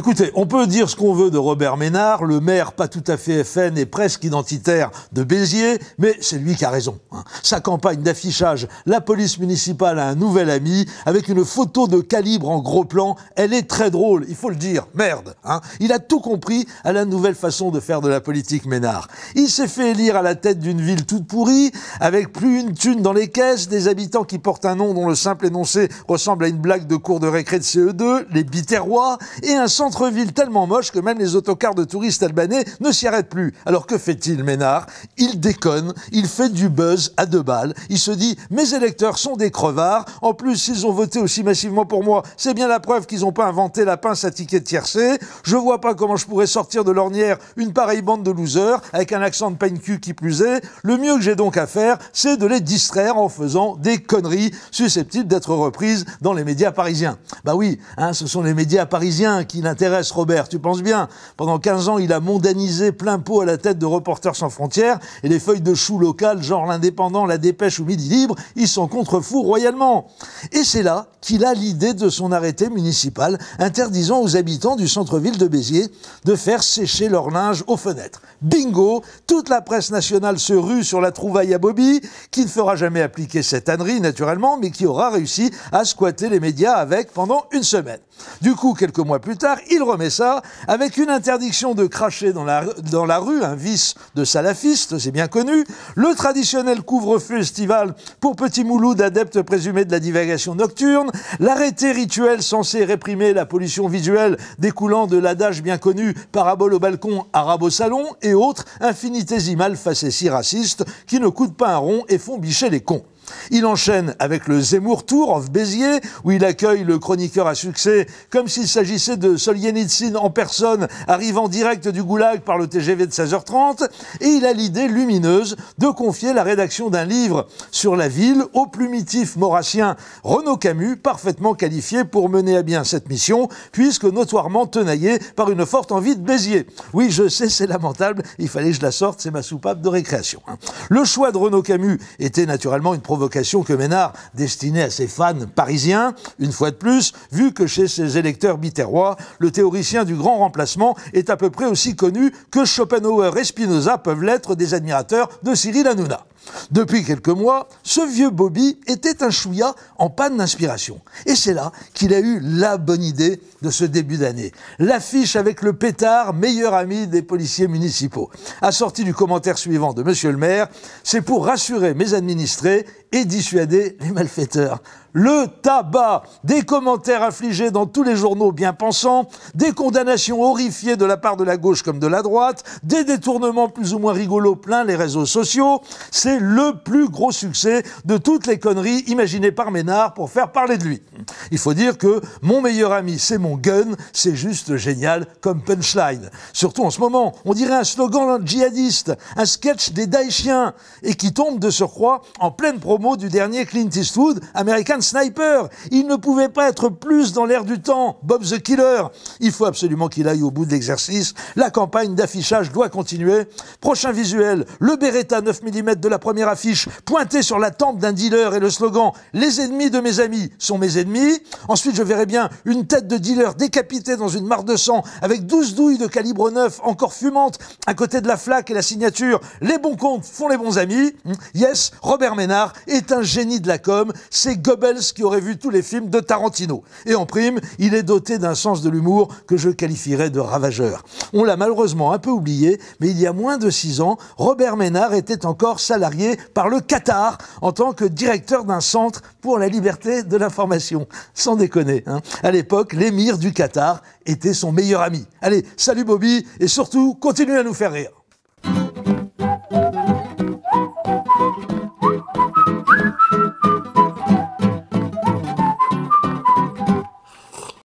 Écoutez, on peut dire ce qu'on veut de Robert Ménard, le maire pas tout à fait FN et presque identitaire de Béziers, mais c'est lui qui a raison. Sa campagne d'affichage, la police municipale a un nouvel ami, avec une photo de calibre en gros plan, elle est très drôle, il faut le dire, merde. Il a tout compris à la nouvelle façon de faire de la politique Ménard. Il s'est fait élire à la tête d'une ville toute pourrie, avec plus une thune dans les caisses, des habitants qui portent un nom dont le simple énoncé ressemble à une blague de cours de récré de CE2, les Biterrois, et un centre-ville tellement moche que même les autocars de touristes albanais ne s'y arrêtent plus. Alors que fait-il, Ménard? Il déconne, il fait du buzz à 2 balles, il se dit « mes électeurs sont des crevards, en plus s'ils ont voté aussi massivement pour moi, c'est bien la preuve qu'ils n'ont pas inventé la pince à ticket de tiercé, je vois pas comment je pourrais sortir de l'ornière une pareille bande de losers, avec un accent de pain-cul qui plus est, le mieux que j'ai donc à faire, c'est de les distraire en faisant des conneries susceptibles d'être reprises dans les médias parisiens. » Bah oui, ce sont les médias parisiens qui l'intéressent, Robert, tu penses bien. Pendant 15 ans, il a mondanisé plein pot à la tête de Reporters sans frontières, et les feuilles de chou locales, genre l'Indépendant, la Dépêche ou Midi Libre, ils s'en contrefouent royalement. Et c'est là qu'il a l'idée de son arrêté municipal interdisant aux habitants du centre-ville de Béziers de faire sécher leur linge aux fenêtres. Bingo! Toute la presse nationale se rue sur la trouvaille à Bobby, qui ne fera jamais appliquer cette ânerie, naturellement, mais qui aura réussi à squatter les médias avec pendant une semaine. Du coup, quelques mois plus tard, il remet ça avec une interdiction de cracher dans la rue, un vice de salafiste, c'est bien connu, le traditionnel couvre-feu estival pour petits moulous d'adeptes présumés de la divagation nocturne, l'arrêté rituel censé réprimer la pollution visuelle découlant de l'adage bien connu « parabole au balcon, arabe au salon » et autres infinitésimales facéties racistes qui ne coûtent pas un rond et font bicher les cons. Il enchaîne avec le Zemmour Tour of Béziers, où il accueille le chroniqueur à succès comme s'il s'agissait de Solzhenitsyn en personne, arrivant direct du goulag par le TGV de 16h30, et il a l'idée lumineuse de confier la rédaction d'un livre sur la ville au plumitif maurassien Renaud Camus, parfaitement qualifié pour mener à bien cette mission, puisque notoirement tenaillé par une forte envie de Béziers. Oui, je sais, c'est lamentable, il fallait que je la sorte, c'est ma soupape de récréation. Le choix de Renaud Camus était naturellement une provocation que Ménard destinait à ses fans parisiens, une fois de plus, vu que chez ses électeurs biterrois, le théoricien du grand remplacement est à peu près aussi connu que Schopenhauer et Spinoza peuvent l'être des admirateurs de Cyril Hanouna. Depuis quelques mois, ce vieux Bobby était un chouïa en panne d'inspiration. Et c'est là qu'il a eu la bonne idée de ce début d'année. L'affiche avec le pétard, meilleur ami des policiers municipaux. Assorti du commentaire suivant de Monsieur le maire, c'est pour rassurer mes administrés et dissuader les malfaiteurs. Le tabac, des commentaires infligés dans tous les journaux bien pensants, des condamnations horrifiées de la part de la gauche comme de la droite, des détournements plus ou moins rigolos plein les réseaux sociaux, c'est le plus gros succès de toutes les conneries imaginées par Ménard pour faire parler de lui. Il faut dire que mon meilleur ami, c'est mon gun, c'est juste génial comme punchline. Surtout en ce moment, on dirait un slogan djihadiste, un sketch des Daeshiens, et qui tombe de surcroît en pleine promo du dernier Clint Eastwood, American Sniper. Il ne pouvait pas être plus dans l'air du temps, Bob the Killer. Il faut absolument qu'il aille au bout de l'exercice. La campagne d'affichage doit continuer. Prochain visuel, le Beretta 9 mm de la première affiche, pointé sur la tempe d'un dealer et le slogan « Les ennemis de mes amis sont mes ennemis ». Ensuite, je verrai bien une tête de dealer décapitée dans une mare de sang avec 12 douilles de calibre 9 encore fumantes à côté de la flaque et la signature « Les bons comptes font les bons amis ». Yes, Robert Ménard est un génie de la com. C'est Goebbels qui aurait vu tous les films de Tarantino. Et en prime, il est doté d'un sens de l'humour que je qualifierais de ravageur. On l'a malheureusement un peu oublié, mais il y a moins de 6 ans, Robert Ménard était encore salarié par le Qatar en tant que directeur d'un centre pour la liberté de l'information. Sans déconner, À l'époque, l'émir du Qatar était son meilleur ami. Allez, salut Bobby, et surtout, continue à nous faire rire.